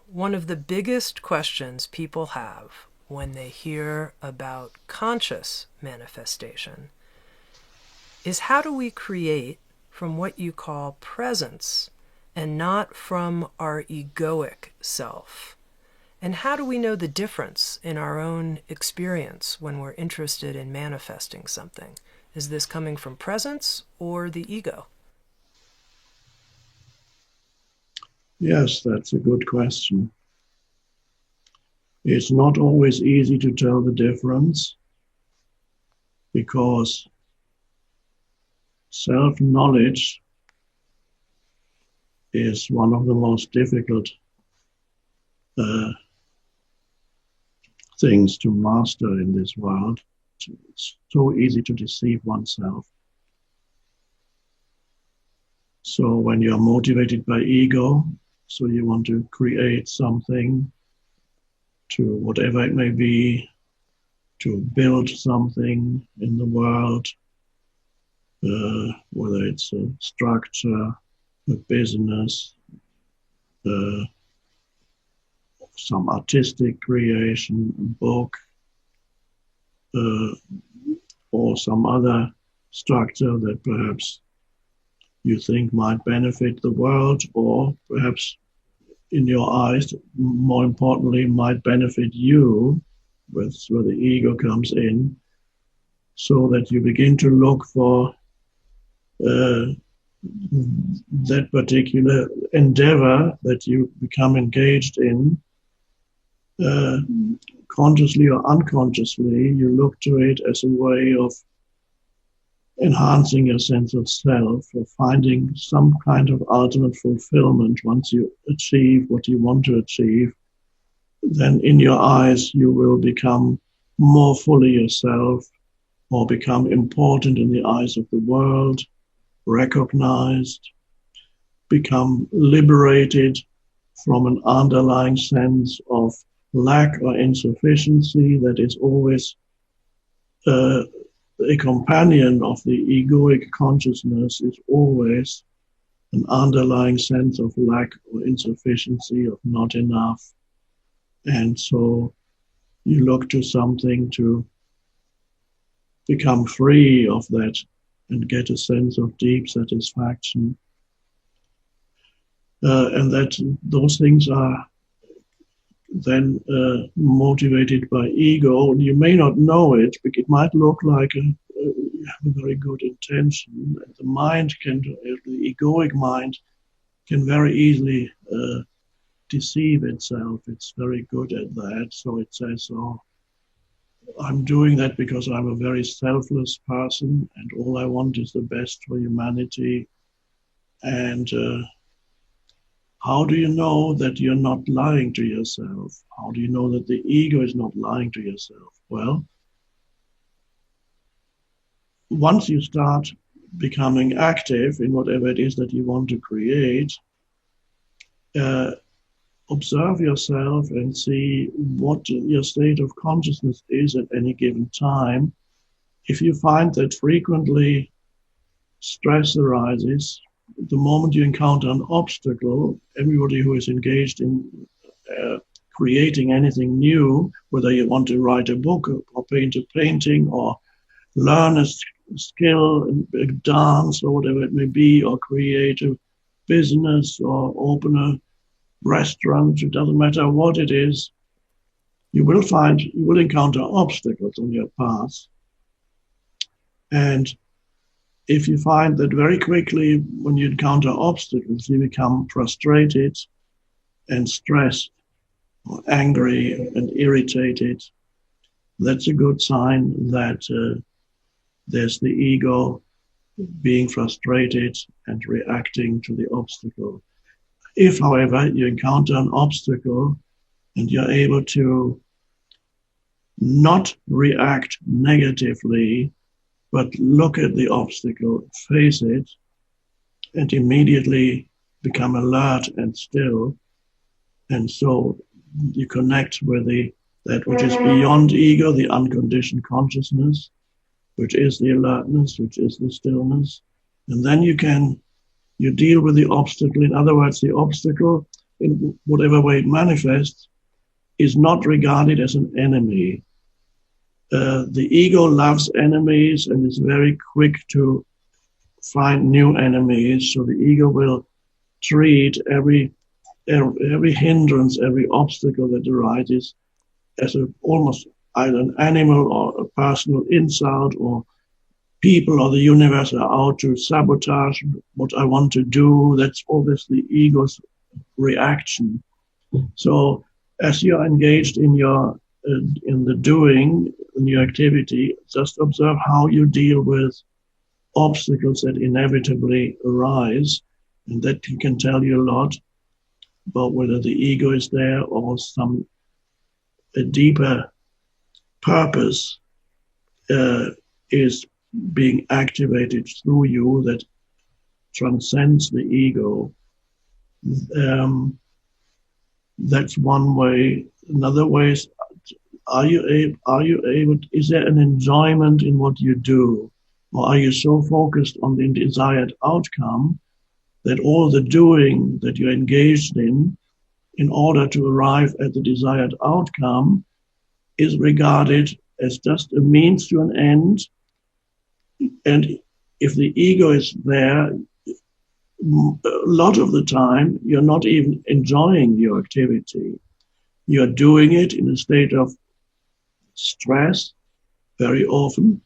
one of the biggest questions people have when they hear about conscious manifestation is, how do we create from what you call presence and not from our egoic self? And how do we know the difference in our own experience when we're interested in manifesting something? Is this coming from presence or the ego? Yes, that's a good question. It's not always easy to tell the difference because self-knowledge is one of the most difficult things to master in this world. It's so easy to deceive oneself. So when you're motivated by ego, so you want to create something, to whatever it may be, to build something in the world, whether it's a structure, a business, some artistic creation, a book, or some other structure that perhaps you think might benefit the world, or perhaps in your eyes, more importantly, might benefit you, that's where the ego comes in, so that you begin to look for that particular endeavor that you become engaged in, consciously or unconsciously. You look to it as a way of enhancing your sense of self, or finding some kind of ultimate fulfillment. Once you achieve what you want to achieve, then in your eyes you will become more fully yourself, or become important in the eyes of the world, recognized, become liberated from an underlying sense of lack or insufficiency that is always a companion of the egoic consciousness, is always an underlying sense of lack or insufficiency, of not enough. And so you look to something to become free of that and get a sense of deep satisfaction. And that those things are then motivated by ego. And you may not know it, but it might look like you have a very good intention. The mind can, the egoic mind can very easily deceive itself. It's very good at that. So it says, oh, I'm doing that because I'm a very selfless person and all I want is the best for humanity. And how do you know that you're not lying to yourself? How do you know that the ego is not lying to yourself? Well, once you start becoming active in whatever it is that you want to create, observe yourself and see what your state of consciousness is at any given time. If you find that frequently stress arises, the moment you encounter an obstacle, everybody who is engaged in creating anything new, whether you want to write a book or paint a painting or learn a skill, a dance or whatever it may be, or create a business or open a restaurant, it doesn't matter what it is, you will encounter obstacles on your path. And if you find that very quickly when you encounter obstacles, you become frustrated and stressed or angry and irritated, that's a good sign that there's the ego being frustrated and reacting to the obstacle. If, however, you encounter an obstacle and you're able to not react negatively, but look at the obstacle, face it, and immediately become alert and still. And so you connect with that which is beyond ego, the unconditioned consciousness, which is the alertness, which is the stillness. And then you deal with the obstacle. In other words, the obstacle in whatever way it manifests, is not regarded as an enemy. The ego loves enemies and is very quick to find new enemies. So the ego will treat every hindrance, every obstacle that arises as almost either an animal or a personal insult, or people or the universe are out to sabotage what I want to do. That's always the ego's reaction. So as you're engaged in the doing, in your activity, just observe how you deal with obstacles that inevitably arise, and that can tell you a lot about whether the ego is there or a deeper purpose is being activated through you that transcends the ego. That's one way. Another way is, are you able, is there an enjoyment in what you do? Or are you so focused on the desired outcome that all the doing that you're engaged in order to arrive at the desired outcome, is regarded as just a means to an end? And if the ego is there, a lot of the time, you're not even enjoying your activity. You're doing it in a state of stress very often,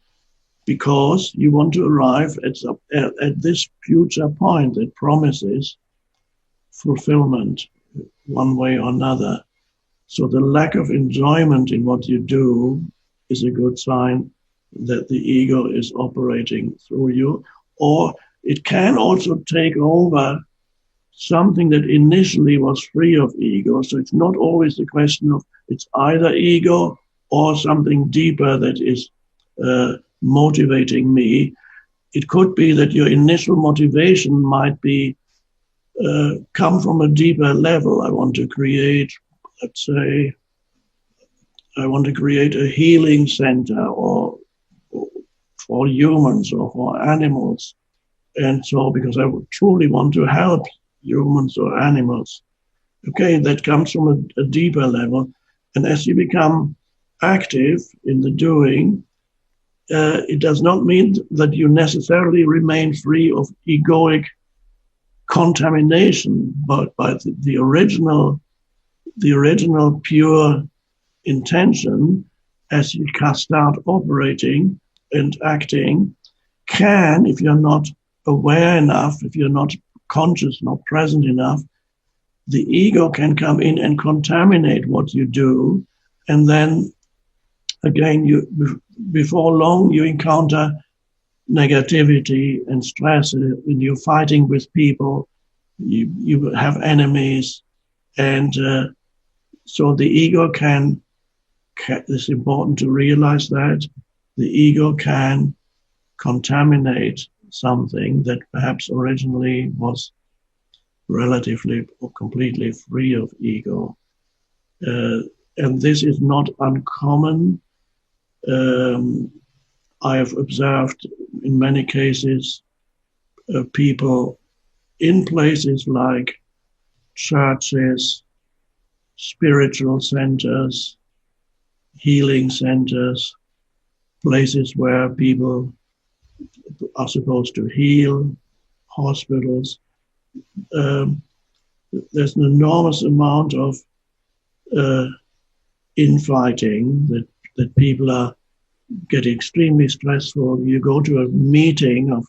because you want to arrive at this future point that promises fulfillment one way or another. So the lack of enjoyment in what you do is a good sign that the ego is operating through you. Or it can also take over something that initially was free of ego. So it's not always the question of, it's either ego or something deeper that is motivating me. It could be that your initial motivation might be come from a deeper level. I want to create, let's say, I want to create a healing center or for humans or for animals. And so, because I would truly want to help humans or animals. Okay, that comes from a deeper level. And as you become active in the doing, it does not mean that you necessarily remain free of egoic contamination, but by the original pure intention, as you start operating and acting, can, if you're not aware enough, if you're not conscious, not present enough, the ego can come in and contaminate what you do. And then again, before long, you encounter negativity and stress. When you're fighting with people, you have enemies. And so the ego can, it's important to realize that the ego can contaminate something that perhaps originally was relatively or completely free of ego. And this is not uncommon. I have observed in many cases people in places like churches, spiritual centers, healing centers, places where people are supposed to heal, hospitals. There's an enormous amount of infighting that people are getting extremely stressful. You go to a meeting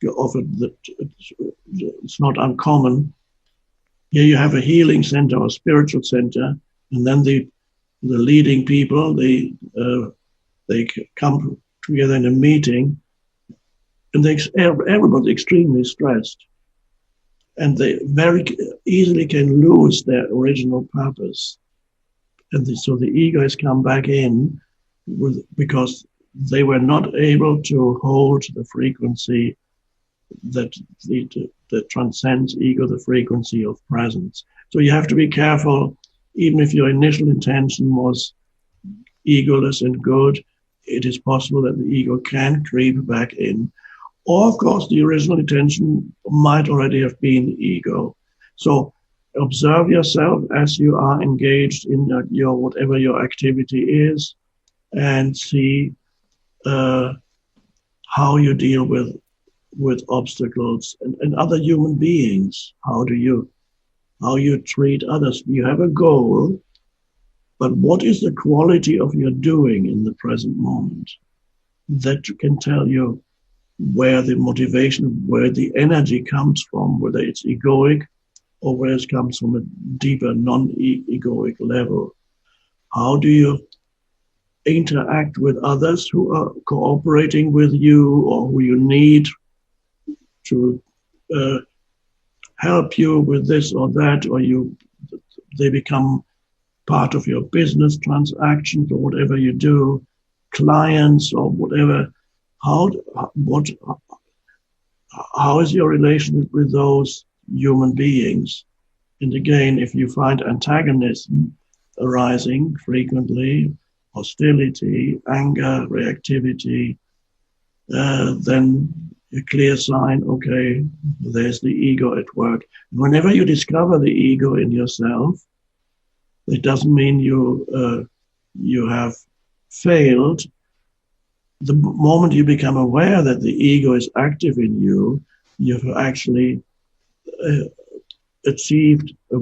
it's not uncommon. Here you have a healing center or spiritual center, and then the leading people, they come together in a meeting, and everybody's extremely stressed, and they very easily can lose their original purpose. And so the ego has come back in because they were not able to hold the frequency that transcends ego, the frequency of presence. So you have to be careful, even if your initial intention was egoless and good, it is possible that the ego can creep back in. Or, of course, the original intention might already have been ego. So observe yourself as you are engaged in your whatever your activity is, and see how you deal with obstacles and other human beings. How you treat others. You have a goal, but what is the quality of your doing in the present moment? That can tell you where the motivation, where the energy comes from, whether it's egoic or where it comes from a deeper non-egoic level. How do you interact with others who are cooperating with you or who you need to help you with this or that, or they become part of your business transactions or whatever you do, clients or whatever. How is your relationship with those human beings? And again, if you find antagonism arising frequently, hostility, anger, reactivity, then a clear sign, okay, there's the ego at work. Whenever you discover the ego in yourself, it doesn't mean you have failed. The moment you become aware that the ego is active in you, you've actually achieved a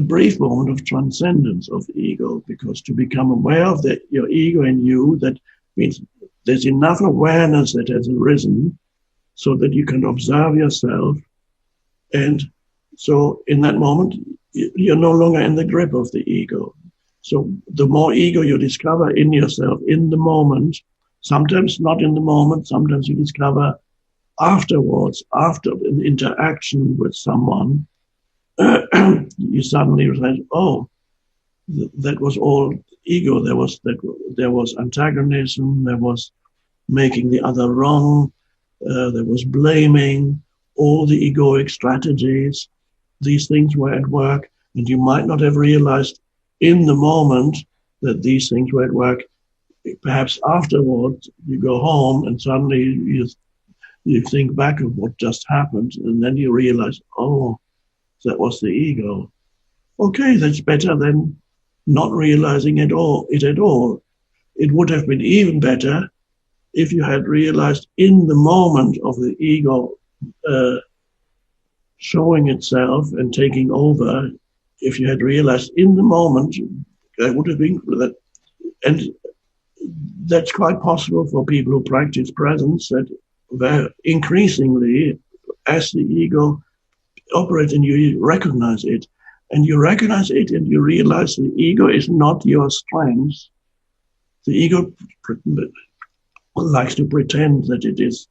brief moment of transcendence of ego, because to become aware of your ego in you, that means there's enough awareness that has arisen so that you can observe yourself. And so in that moment, you're no longer in the grip of the ego. So the more ego you discover in yourself in the moment, sometimes not in the moment, sometimes you discover afterwards, after an interaction with someone, you suddenly realize, oh, that was all ego. There was antagonism, there was making the other wrong, there was blaming, all the egoic strategies. These things were at work, and you might not have realized in the moment that these things were at work. Perhaps afterwards, you go home and suddenly you think back of what just happened, and then you realize, oh, that was the ego. Okay, that's better than not realizing it at all. It would have been even better if you had realized in the moment of the ego showing itself and taking over. If you had realized in the moment, that would have been that. And that's quite possible for people who practice presence, that increasingly, as the ego operates and you recognize it, and you realize the ego is not your strength. The ego likes to pretend that it is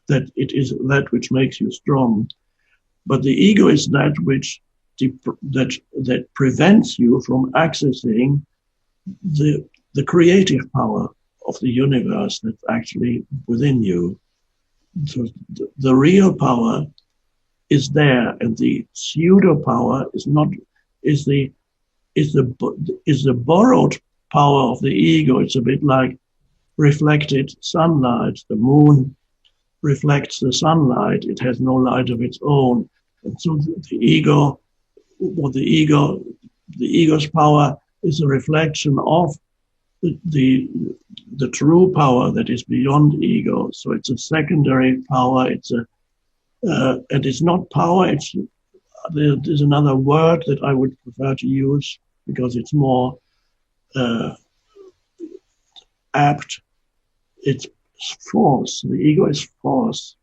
that which makes you strong, but the ego is that which that prevents you from accessing the creative power of the universe that's actually within you. So the real power is there, and the pseudo power is the borrowed power of the ego. It's a bit like reflected sunlight. The moon reflects the sunlight. It has no light of its own. And so the ego's power is a reflection of the true power that is beyond ego. So it's a secondary power. And it's not power. There's another word that I would prefer to use because it's more apt. It's force. The ego is force.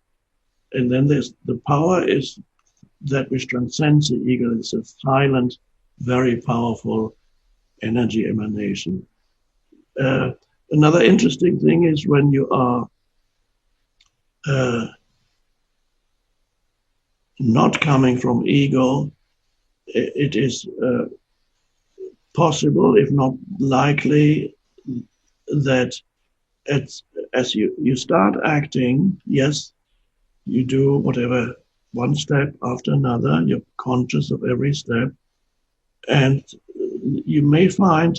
And then there's the power is that which transcends the ego. It's a silent, very powerful energy emanation. Another interesting thing is when you are not coming from ego, it is possible, if not likely, that as you start acting, yes, you do whatever, one step after another, you're conscious of every step, and you may find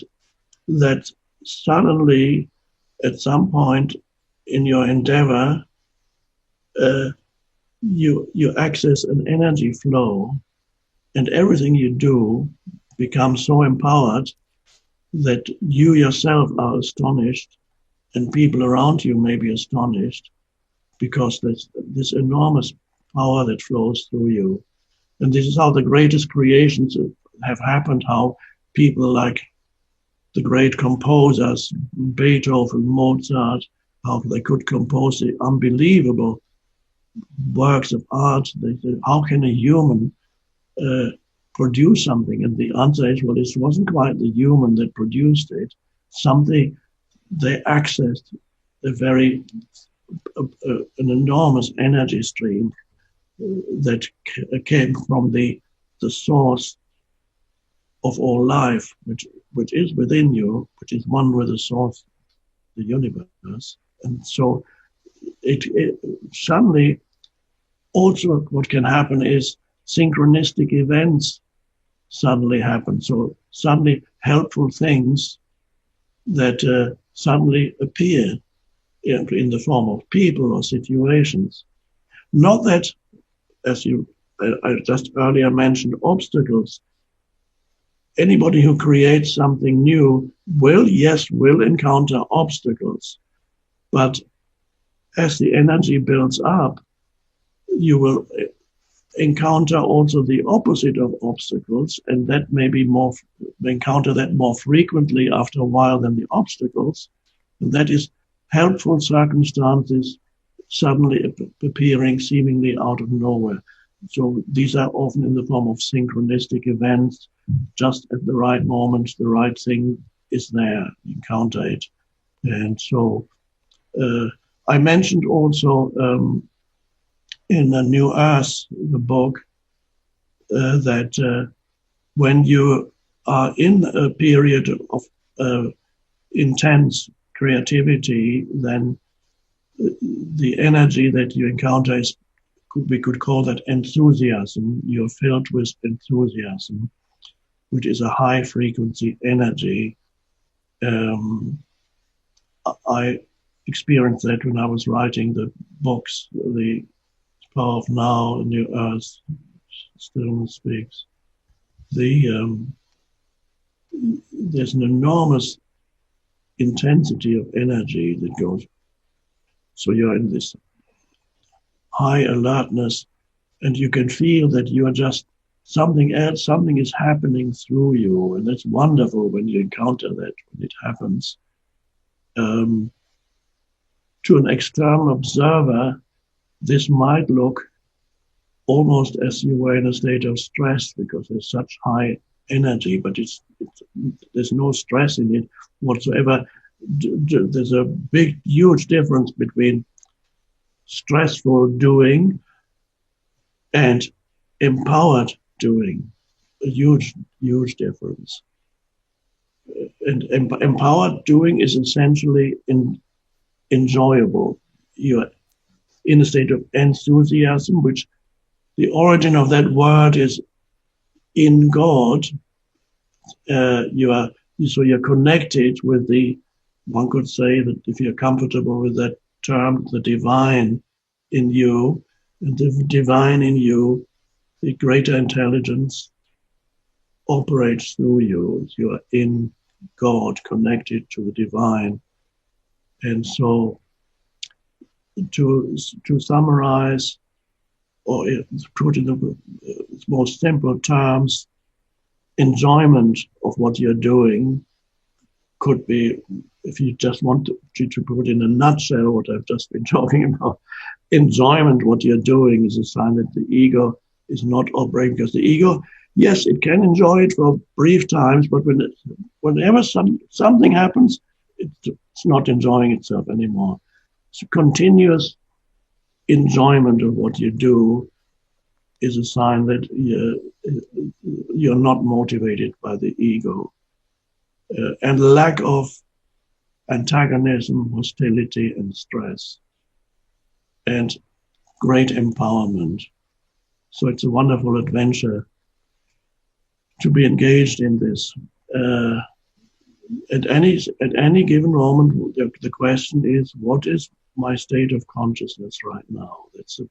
that suddenly, at some point in your endeavor, you access an energy flow, and everything you do becomes so empowered that you yourself are astonished, and people around you may be astonished, because there's this enormous power that flows through you. And this is how the greatest creations have happened, how people like the great composers, Beethoven, Mozart, how they could compose the unbelievable works of art. They said, how can a human produce something? And the answer is, well, it wasn't quite the human that produced it. Something, they accessed an enormous energy stream that came from the source of all life, which is within you, which is one with the source, the universe. And so it suddenly, also what can happen is synchronistic events suddenly happen. So suddenly helpful things that suddenly appear in the form of people or situations. Not that, as I just earlier mentioned, obstacles. Anybody who creates something new will encounter obstacles. But as the energy builds up, you will encounter also the opposite of obstacles, and that may encounter that more frequently after a while than the obstacles. And that is helpful circumstances suddenly appearing seemingly out of nowhere. So these are often in the form of synchronistic events. Just at the right moment, the right thing is there. You encounter it. And so I mentioned also in the New Earth, the book, that when you are in a period of intense creativity, then the energy that you encounter is, we could call that enthusiasm. You're filled with enthusiasm, which is a high frequency energy. I experienced that when I was writing the books, The Power of Now, New Earth, Stillness Speaks. There's an enormous intensity of energy that goes. So you're in this high alertness, and you can feel that you are just something else, something is happening through you, and that's wonderful when you encounter that, when it happens. To an external observer, this might look almost as you were in a state of stress because there's such high energy, but there's no stress in it whatsoever. There's a big, huge difference between stressful doing and empowered doing. A huge, huge difference. And empowered doing is essentially enjoyable. You're in a state of enthusiasm, which the origin of that word is in God. You're connected with one could say that if you're comfortable with that term, the divine in you, and the divine in you, the greater intelligence operates through you. You are in God, connected to the divine. And so to summarize, or put in the most simple terms, enjoyment of what you're doing could be, if you just want to put in a nutshell what I've just been talking about, enjoyment what you're doing is a sign that the ego is not operating, because the ego, yes, it can enjoy it for brief times, but whenever something happens, it's not enjoying itself anymore. So continuous enjoyment of what you do is a sign that you're not motivated by the ego. And lack of antagonism, hostility, and stress, and great empowerment. So it's a wonderful adventure to be engaged in this. At any given moment, the question is, what is my state of consciousness right now? That's a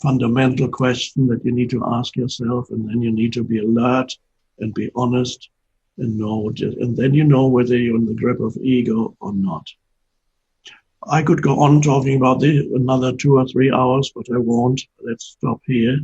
fundamental question that you need to ask yourself, and then you need to be alert and be honest and know, and then you know whether you're in the grip of ego or not. I could go on talking about this another 2 or 3 hours, but I won't. Let's stop here.